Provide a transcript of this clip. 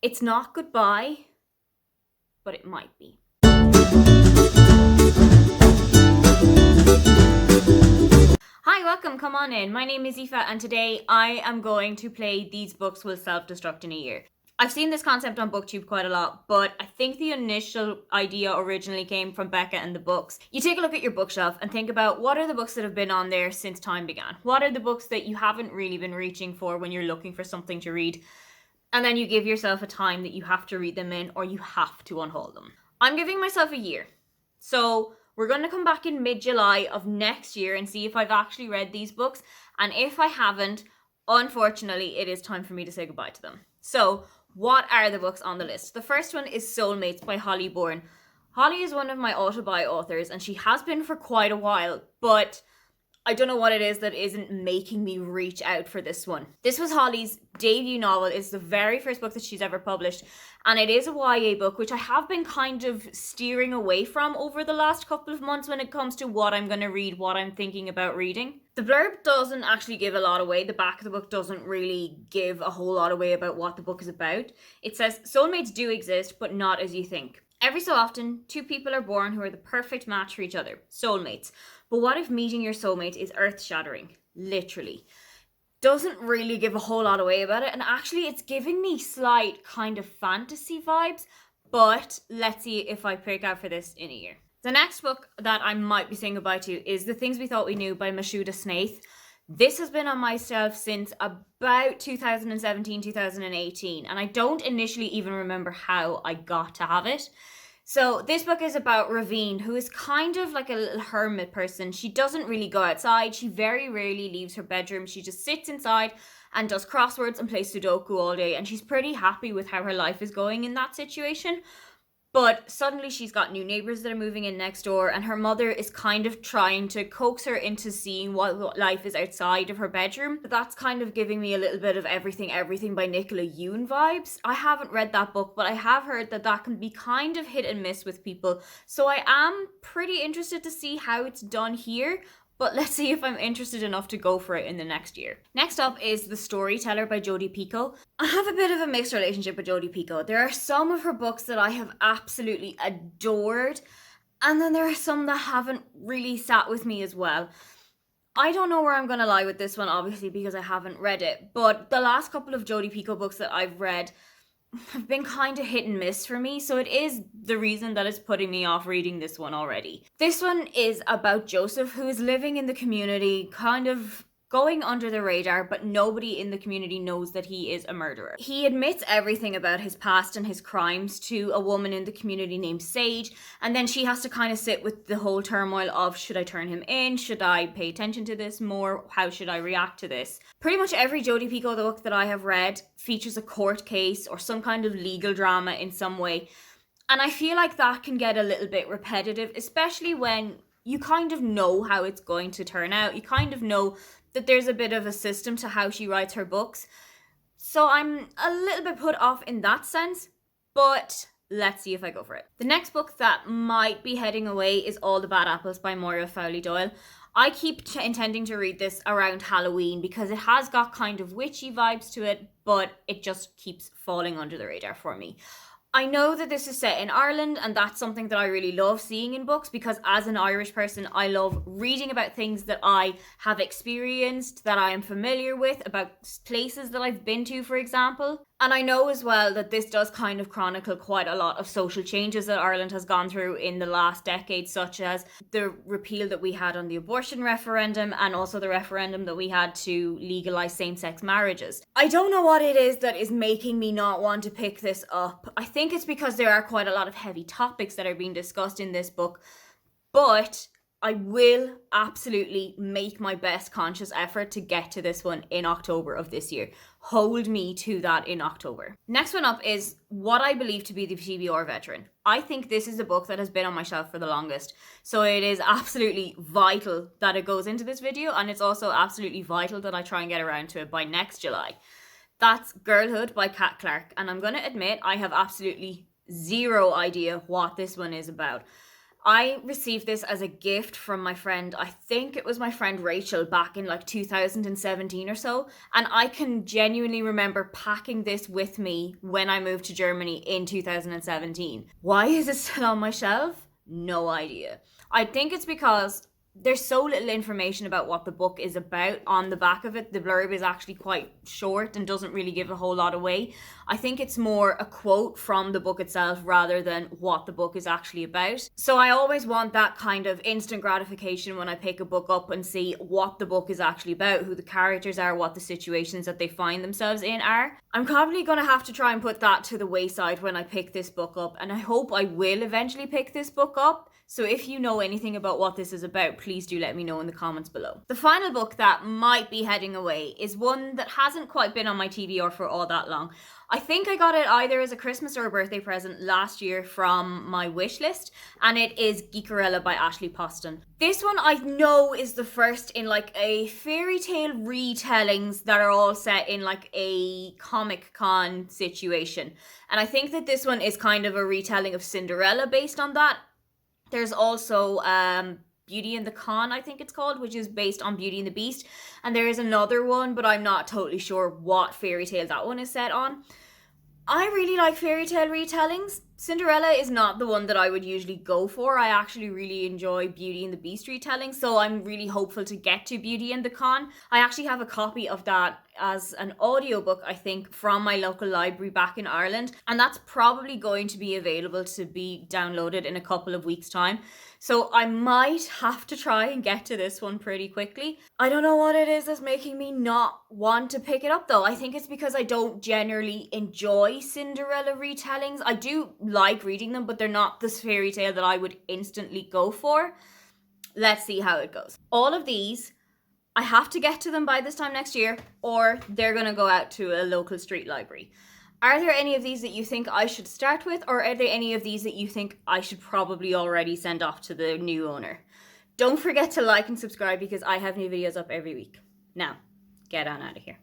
It's not goodbye, but it might be. Hi, welcome, come on in. My name is Aoife and today I am going to play These Books Will Self-Destruct in a Year. I've seen this concept on BookTube quite a lot, but I think the initial idea originally came from Becca and the books. You take a look at your bookshelf and think about what are the books that have been on there since time began? What are the books that you haven't really been reaching for when you're looking for something to read? And then you give yourself a time that you have to read them in or you have to unhaul them. I'm giving myself a year. So we're going to come back in mid-July of next year and see if I've actually read these books. And if I haven't, unfortunately, it is time for me to say goodbye to them. So what are the books on the list? The first one is Soulmates by Holly Bourne. Holly is one of my auto-buy authors and she has been for quite a while, but I don't know what it is that isn't making me reach out for this one. This was Holly's debut novel. It's the very first book that she's ever published. And it is a YA book, which I have been kind of steering away from over the last couple of months when it comes to what I'm going to read, what I'm thinking about reading. The blurb doesn't actually give a lot away. The back of the book doesn't really give a whole lot away about what the book is about. It says, soulmates do exist, but not as you think. Every so often, two people are born who are the perfect match for each other, soulmates. But what if meeting your soulmate is earth-shattering? Literally. Doesn't really give a whole lot away about it, and actually it's giving me slight kind of fantasy vibes, but let's see if I pick out for this in a year. The next book that I might be saying goodbye to is The Things We Thought We Knew by Mashuda Snaith. This has been on my shelf since about 2017, 2018, and I don't initially even remember how I got to have it. So this book is about Ravine, who is kind of like a little hermit person. She doesn't really go outside. She very rarely leaves her bedroom. She just sits inside and does crosswords and plays Sudoku all day, and she's pretty happy with how her life is going in that situation. But suddenly she's got new neighbours that are moving in next door, and her mother is kind of trying to coax her into seeing what life is outside of her bedroom. That's kind of giving me a little bit of Everything by Nicola Yoon vibes. I haven't read that book, but I have heard that that can be kind of hit and miss with people. So I am pretty interested to see how it's done here. But let's see if I'm interested enough to go for it in the next year. Next up is The Storyteller by Jodi Picoult. I have a bit of a mixed relationship with Jodi Picoult. There are some of her books that I have absolutely adored, and then there are some that haven't really sat with me as well. I don't know where I'm going to lie with this one, obviously, because I haven't read it, but the last couple of Jodi Picoult books that I've read have been kind of hit and miss for me, so it is the reason that it's putting me off reading this one already. This one is about Joseph, who is living in the community, kind of going under the radar, but nobody in the community knows that he is a murderer. He admits everything about his past and his crimes to a woman in the community named Sage, and then she has to kind of sit with the whole turmoil of, should I turn him in? Should I pay attention to this more? How should I react to this? Pretty much every Jodi Picoult book that I have read features a court case or some kind of legal drama in some way, and I feel like that can get a little bit repetitive, especially when you kind of know how it's going to turn out. You kind of know that there's a bit of a system to how she writes her books. So I'm a little bit put off in that sense, but let's see if I go for it. The next book that might be heading away is All the Bad Apples by Moira Fowley Doyle. I keep intending to read this around Halloween because it has got kind of witchy vibes to it, but it just keeps falling under the radar for me. I know that this is set in Ireland, and that's something that I really love seeing in books, because as an Irish person, I love reading about things that I have experienced, that I am familiar with, about places that I've been to, for example. And I know as well that this does kind of chronicle quite a lot of social changes that Ireland has gone through in the last decade, such as the repeal that we had on the abortion referendum, and also the referendum that we had to legalise same-sex marriages. I don't know what it is that is making me not want to pick this up. I think it's because there are quite a lot of heavy topics that are being discussed in this book, but I will absolutely make my best conscious effort to get to this one in October of this year. Hold me to that in October. Next one up is what I believe to be the TBR Veteran. I think this is a book that has been on my shelf for the longest, so it is absolutely vital that it goes into this video, and it's also absolutely vital that I try and get around to it by next July. That's Girlhood by Kat Clark, and I'm going to admit I have absolutely zero idea what this one is about. I received this as a gift from my friend. I think it was my friend Rachel back in like 2017 or so. And I can genuinely remember packing this with me when I moved to Germany in 2017. Why is it still on my shelf? No idea. I think it's because there's so little information about what the book is about on the back of it. The blurb is actually quite short and doesn't really give a whole lot away. I think it's more a quote from the book itself rather than what the book is actually about. So I always want that kind of instant gratification when I pick a book up and see what the book is actually about, who the characters are, what the situations that they find themselves in are. I'm probably going to have to try and put that to the wayside when I pick this book up, and I hope I will eventually pick this book up. So if you know anything about what this is about, please do let me know in the comments below. The final book that might be heading away is one that hasn't quite been on my TBR for all that long. I think I got it either as a Christmas or a birthday present last year from my wish list, and it is Geekerella by Ashley Poston. This one I know is the first in like a fairy tale retellings that are all set in like a Comic Con situation. And I think that this one is kind of a retelling of Cinderella based on that. There's also Beauty and the Con, I think it's called, which is based on Beauty and the Beast. And there is another one, but I'm not totally sure what fairy tale that one is set on. I really like fairy tale retellings. Cinderella is not the one that I would usually go for. I actually really enjoy Beauty and the Beast retelling, so I'm really hopeful to get to Beauty and the Con. I actually have a copy of that as an audiobook, I think, from my local library back in Ireland, and that's probably going to be available to be downloaded in a couple of weeks' time. So I might have to try and get to this one pretty quickly. I don't know what it is that's making me not want to pick it up though. I think it's because I don't generally enjoy Cinderella retellings. I do like reading them, but they're not this fairy tale that I would instantly go for. Let's see how it goes. All of these, I have to get to them by this time next year, or they're going to go out to a local street library. Are there any of these that you think I should start with, or are there any of these that you think I should probably already send off to the new owner? Don't forget to like and subscribe because I have new videos up every week. Now, get on out of here.